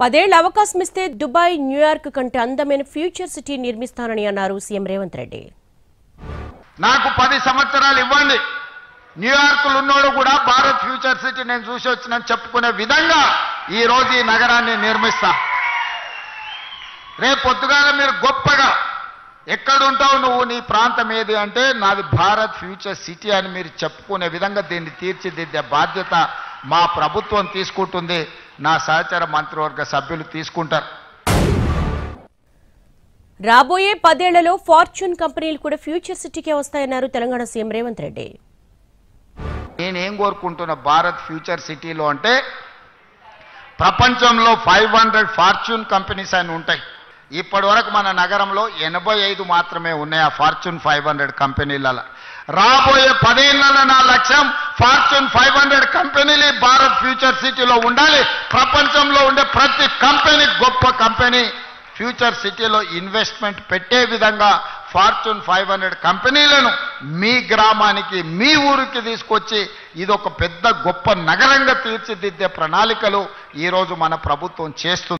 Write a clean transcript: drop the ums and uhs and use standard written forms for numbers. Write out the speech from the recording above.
10 అవకాశం ఇస్తే Dubai New York కంటే అందమైన ఫ్యూచర్ సిటీ నిర్మిస్తానని అన్నారు సీఎం రేవంత్ రెడ్డి. నాకు 10 సంవత్సరాలు ఇవ్వండి, న్యూయార్క్ లో ఉన్నోడు కూడా భారత్ ఫ్యూచర్ సిటీ నేను చూసి వచ్చినని చెప్పుకునే విధంగా ఈ రోజు ఈ నగరాన్ని నిర్మిస్తా. రేపు పొద్దుగాల మీరు గొప్పగా ఎక్కడుంటావు నువ్వు, నీ ప్రాంతం ఏది అంటే నాది భారత్ ఫ్యూచర్ సిటీ అని మీరు చెప్పుకునే విధంగా దీన్ని తీర్చిదిద్దే బాధ్యత మా ప్రభుత్వం తీసుకుంటుంది, నా సహచర మంత్రివర్గ సభ్యులు తీసుకుంటారు. రాబోయే 10 ఏళ్లలో ఫార్చ్యూన్ కంపెనీలు కూడా ఫ్యూచర్ సిటీకే వస్తాయన్నారు తెలంగాణ సీఎం రేవంత్ రెడ్డి. నేనేం కోరుకుంటున్న భారత్ ఫ్యూచర్ సిటీలో అంటే ప్రపంచంలో 500 ఫార్చ్యూన్ కంపెనీస్ అని ఉంటాయి. ఇప్పటి వరకు మన నగరంలో 85 మాత్రమే ఉన్నాయి ఆ ఫార్చ్యూన్ 500 కంపెనీలలో. రాబోయే 10 ఏళ్లలో నా లక్ష్యం ఫార్చ్యూన్ 500 కంపెనీలు భారత్ ఫ్యూచర్ సిటీలో ఉండాలి. ప్రపంచంలో ఉండే ప్రతి కంపెనీ గొప్ప కంపెనీ ఫ్యూచర్ సిటీలో ఇన్వెస్ట్మెంట్ పెట్టే విధంగా ఫార్చ్యూన్ 500 కంపెనీలను మీ గ్రామానికి మీ ఊరికి తీసుకొచ్చి ఇదొక పెద్ద గొప్ప నగరంగా తీర్చిదిద్దే ప్రణాళికలు ఈరోజు మన ప్రభుత్వం చేస్తుంది.